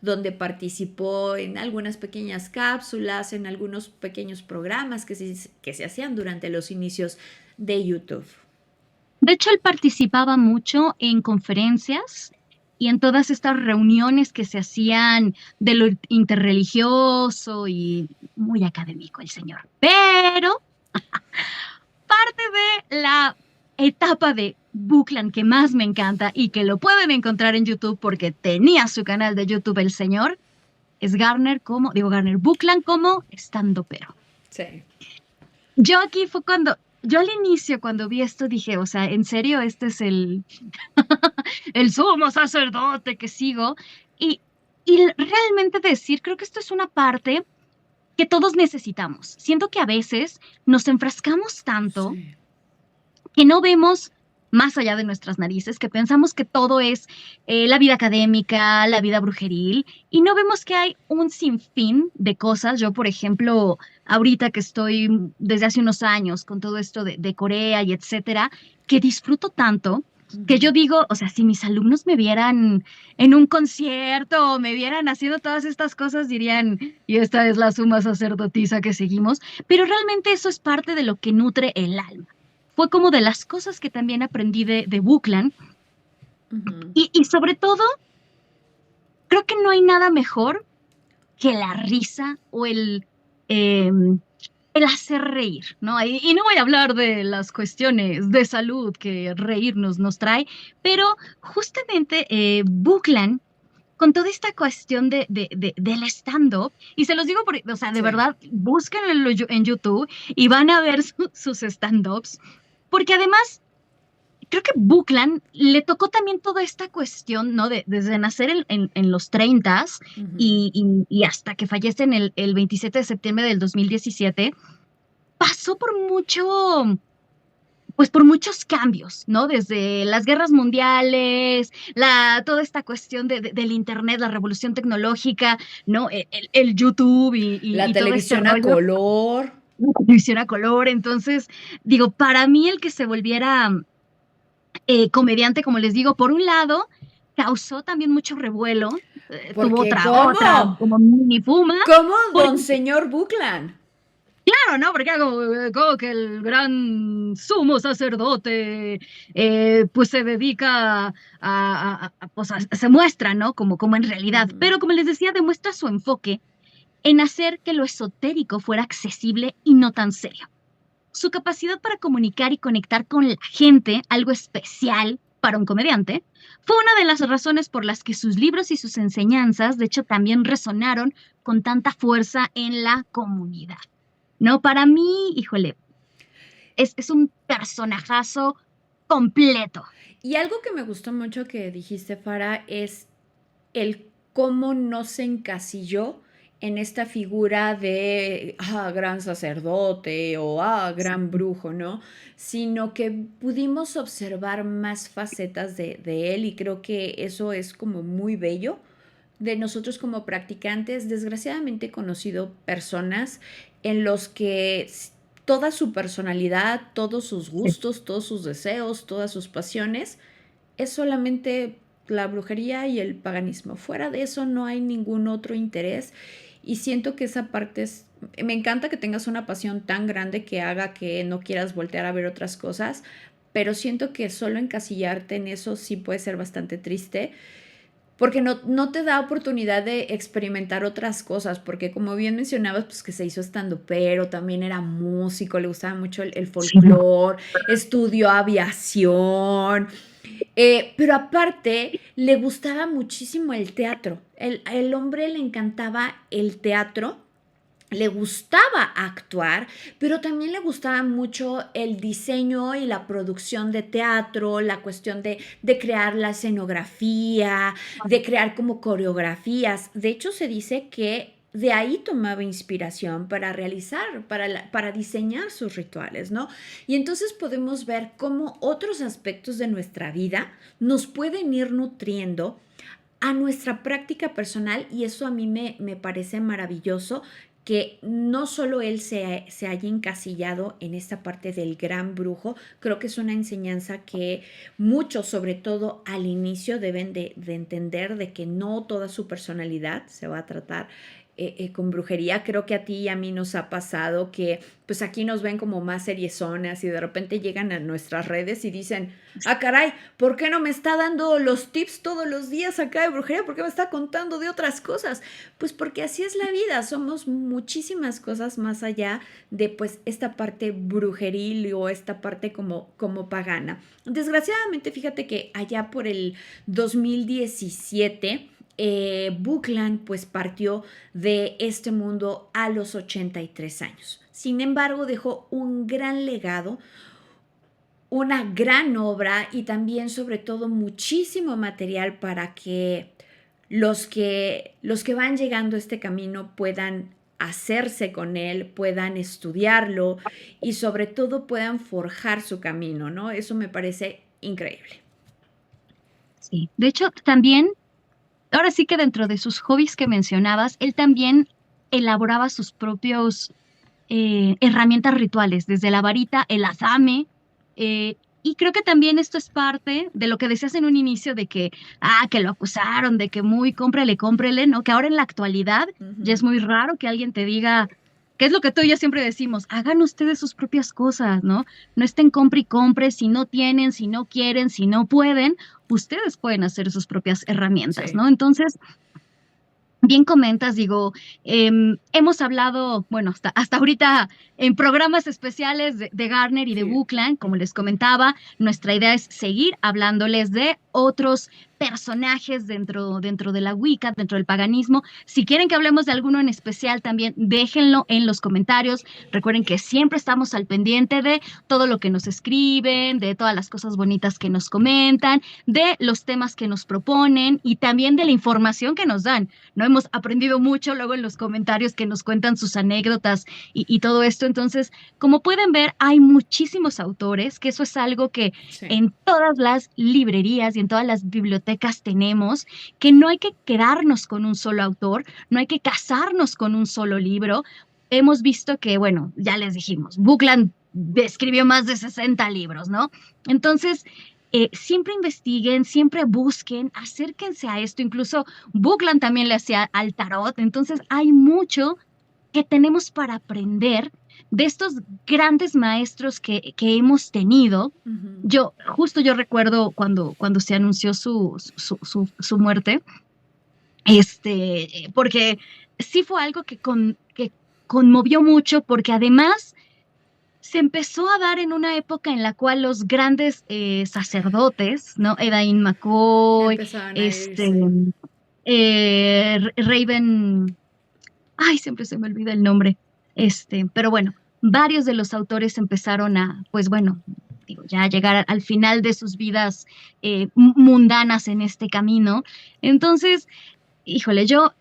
donde participó en algunas pequeñas cápsulas, en algunos pequeños programas que se hacían durante los inicios de YouTube. De hecho, él participaba mucho en conferencias y en todas estas reuniones que se hacían de lo interreligioso, y muy académico el señor. Pero parte de la etapa de Buckland que más me encanta y que lo pueden encontrar en YouTube porque tenía su canal de YouTube el señor, es Garner Buckland como estandopero. Sí. Yo aquí fue yo al inicio cuando vi esto dije, o sea, en serio, este es el sumo sacerdote que sigo, y realmente creo que esto es una parte que todos necesitamos. Siento que a veces nos enfrascamos tanto que no vemos más allá de nuestras narices, que pensamos que todo es la vida académica, la vida brujeril, y no vemos que hay un sinfín de cosas. Yo, por ejemplo, ahorita que estoy desde hace unos años con todo esto de Corea y etcétera, que disfruto tanto, que yo digo, o sea, si mis alumnos me vieran en un concierto o me vieran haciendo todas estas cosas, dirían, y esta es la suma sacerdotisa que seguimos, pero realmente eso es parte de lo que nutre el alma. Fue como de las cosas que también aprendí de Buckland Ujú. y sobre todo, creo que no hay nada mejor que la risa o el hacer reír, ¿no? Y no voy a hablar de las cuestiones de salud que reírnos nos trae, pero justamente Buckland, con toda esta cuestión del stand-up, y se los digo, o sea, de Sí. verdad, búsquenlo en YouTube y van a ver sus stand-ups, porque además creo que Buckland le tocó también toda esta cuestión, ¿no? Desde nacer en los 30 Ujú. y hasta que fallece en el 27 de septiembre del 2017, pasó pues por muchos cambios, ¿no? Desde las guerras mundiales, toda esta cuestión del Internet, la revolución tecnológica, ¿no? El YouTube La y todo este televisión a rollo, color. la televisión a color. Entonces, digo, para mí el que se volviera comediante, como les digo, por un lado, causó también mucho revuelo, tuvo Porque, otra ¿cómo? como mini fuma, ¿Cómo, porque, don señor Buckland? claro, ¿no? Porque como que el gran sumo sacerdote, pues se dedica pues se muestra, ¿no? Como en realidad, Ujú. pero como les decía, demuestra su enfoque en hacer que lo esotérico fuera accesible y no tan serio. Su capacidad para comunicar y conectar con la gente, algo especial para un comediante, fue una de las razones por las que sus libros y sus enseñanzas, de hecho, también resonaron con tanta fuerza en la comunidad. No, para mí, híjole, es un personajazo completo. Y algo que me gustó mucho que dijiste, Farah, es el cómo no se encasilló en esta figura de gran sacerdote o gran brujo, ¿no? Sino que pudimos observar más facetas de él y creo que eso es como muy bello de nosotros como practicantes. Desgraciadamente he conocido personas en los que toda su personalidad, todos sus Sí. gustos, todos sus deseos, todas sus pasiones es solamente la brujería y el paganismo. Fuera de eso no hay ningún otro interés y siento que esa parte es... Me encanta que tengas una pasión tan grande que haga que no quieras voltear a ver otras cosas, pero siento que solo encasillarte en eso sí puede ser bastante triste porque no te da oportunidad de experimentar otras cosas, porque como bien mencionabas, pues que se hizo estando, pero también era músico, le gustaba mucho el Sí. folclore, estudió aviación, pero aparte le gustaba muchísimo el teatro. El hombre le encantaba el teatro, le gustaba actuar, pero también le gustaba mucho el diseño y la producción de teatro, la cuestión de crear la escenografía, de crear como coreografías. De hecho, se dice que de ahí tomaba inspiración para realizar, para diseñar sus rituales, ¿no? Y entonces podemos ver cómo otros aspectos de nuestra vida nos pueden ir nutriendo a nuestra práctica personal y eso a mí me parece maravilloso que no solo él se haya encasillado en esta parte del gran brujo, creo que es una enseñanza que muchos, sobre todo al inicio, deben de entender de que no toda su personalidad se va a tratar con brujería. Creo que a ti y a mí nos ha pasado que pues aquí nos ven como más seriezonas y de repente llegan a nuestras redes y dicen, caray, ¿por qué no me está dando los tips todos los días acá de brujería? ¿Por qué me está contando de otras cosas? Pues porque así es la vida, somos muchísimas cosas más allá de pues esta parte brujeril o esta parte como pagana. Desgraciadamente, fíjate que allá por el 2017, Buckland pues partió de este mundo a los 83 años. Sin embargo, dejó un gran legado, una gran obra y también sobre todo muchísimo material para que los que van llegando a este camino puedan hacerse con él, puedan estudiarlo y sobre todo puedan forjar su camino, ¿no? Eso me parece increíble. Sí. De hecho, también, ahora sí que dentro de sus hobbies que mencionabas, él también elaboraba sus propios herramientas rituales, desde la varita, el azame, Y creo que también esto es parte de lo que decías en un inicio de que lo acusaron, de que muy cómprele, ¿no? Que ahora en la actualidad ya es muy raro que alguien te diga, que es lo que tú y yo siempre decimos, hagan ustedes sus propias cosas, ¿no? No estén compre y compre, si no tienen, si no quieren, si no pueden, ustedes pueden hacer sus propias herramientas, Sí. ¿no? Entonces, bien comentas, digo, hemos hablado, bueno, hasta ahorita en programas especiales de Gardner y de Sí. Bookland, como les comentaba, nuestra idea es seguir hablándoles de otros personajes dentro de la Wicca, dentro del paganismo. Si quieren que hablemos de alguno en especial, también déjenlo en los comentarios. Recuerden que siempre estamos al pendiente de todo lo que nos escriben, de todas las cosas bonitas que nos comentan, de los temas que nos proponen y también de la información que nos dan. No hemos aprendido mucho luego en los comentarios que nos cuentan sus anécdotas y todo esto. Entonces, como pueden ver, hay muchísimos autores, que eso es algo que Sí. en todas las librerías y en todas las bibliotecas tenemos, que no hay que quedarnos con un solo autor, no hay que casarnos con un solo libro. Hemos visto que, bueno, ya les dijimos, Bookland escribió más de 60 libros, ¿no? Entonces, siempre investiguen, siempre busquen, acérquense a esto. Incluso Bookland también le hacía al tarot. Entonces hay mucho que tenemos para aprender de estos grandes maestros que hemos tenido. Ujú. Yo recuerdo cuando se anunció su muerte, porque sí fue algo que conmovió mucho, porque además se empezó a dar en una época en la cual los grandes sacerdotes, ¿no? Edain McCoy, Empezaban a irse. Raven, ay, siempre se me olvida el nombre, pero bueno, varios de los autores empezaron a, pues bueno, digo, ya llegar al final de sus vidas mundanas en este camino. Entonces, híjole, yo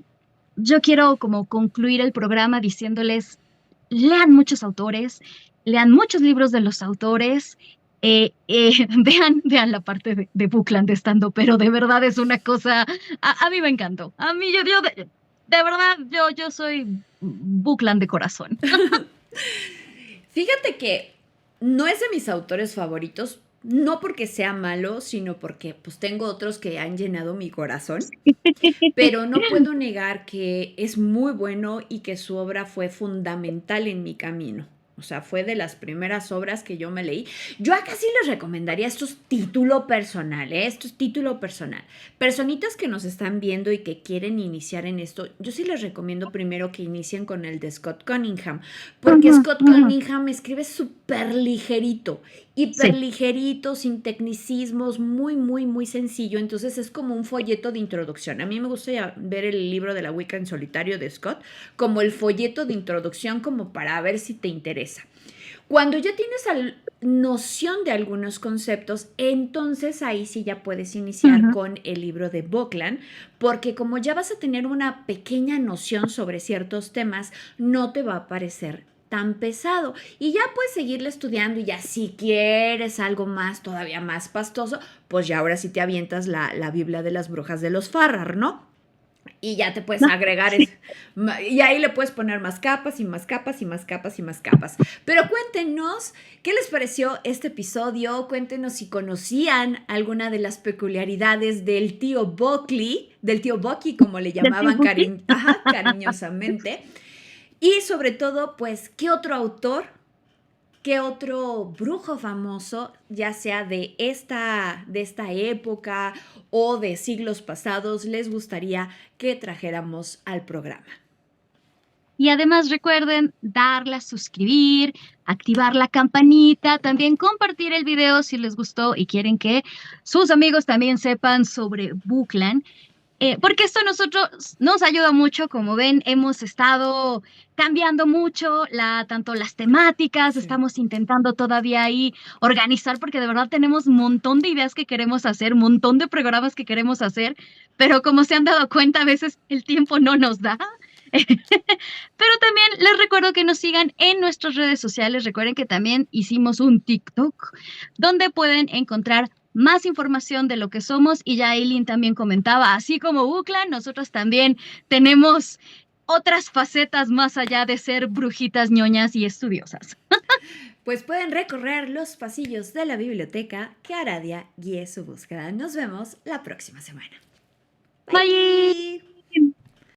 quiero como concluir el programa diciéndoles, lean muchos autores, lean muchos libros de los autores, vean la parte de Bookland estando, pero de verdad es una cosa, a mí me encantó, a mí yo de verdad, yo soy Bookland de corazón. Fíjate que no es de mis autores favoritos, no porque sea malo, sino porque pues tengo otros que han llenado mi corazón, pero no puedo negar que es muy bueno y que su obra fue fundamental en mi camino. O sea, fue de las primeras obras que yo me leí. Yo acá sí les recomendaría, esto es título personal, ¿eh? Esto es título personal. Personitas que nos están viendo y que quieren iniciar en esto, yo sí les recomiendo primero que inicien con el de Scott Cunningham, porque Ujú, Scott ujú. Cunningham escribe súper ligerito, hiper Sí, ligerito, sin tecnicismos, muy, muy, muy sencillo. Entonces es como un folleto de introducción. A mí me gusta ya ver el libro de la Wicca en solitario de Scott como el folleto de introducción, como para ver si te interesa. Cuando ya tienes noción de algunos conceptos, entonces ahí sí ya puedes iniciar ujú. con el libro de Bookland, porque como ya vas a tener una pequeña noción sobre ciertos temas, no te va a parecer tan pesado y ya puedes seguirle estudiando y ya si quieres algo más, todavía más pastoso, pues ya ahora sí te avientas la Biblia de las Brujas de los Farrar, ¿no? Y ya te puedes No, agregar, sí. y ahí le puedes poner más capas y más capas y más capas y más capas. Pero cuéntenos, ¿qué les pareció este episodio? Cuéntenos si conocían alguna de las peculiaridades del tío Buckley, del tío Bucky, como le ¿Del tío llamaban Buki? cariñosamente. Y sobre todo, pues, ¿qué otro autor, qué otro brujo famoso, ya sea de esta época o de siglos pasados, les gustaría que trajéramos al programa? Y además recuerden darle a suscribir, activar la campanita, también compartir el video si les gustó y quieren que sus amigos también sepan sobre Bookland. Porque esto a nosotros nos ayuda mucho, como ven, hemos estado cambiando mucho tanto las temáticas, Sí. estamos intentando todavía ahí organizar, porque de verdad tenemos un montón de ideas que queremos hacer, un montón de programas que queremos hacer, pero como se han dado cuenta, a veces el tiempo no nos da. Pero también les recuerdo que nos sigan en nuestras redes sociales. Recuerden que también hicimos un TikTok donde pueden encontrar más información de lo que somos. Y ya Eileen también comentaba, así como Bookland, nosotros también tenemos otras facetas más allá de ser brujitas ñoñas y estudiosas. pues pueden recorrer los pasillos de la biblioteca que Aradia guíe su búsqueda. Nos vemos la próxima semana. Bye.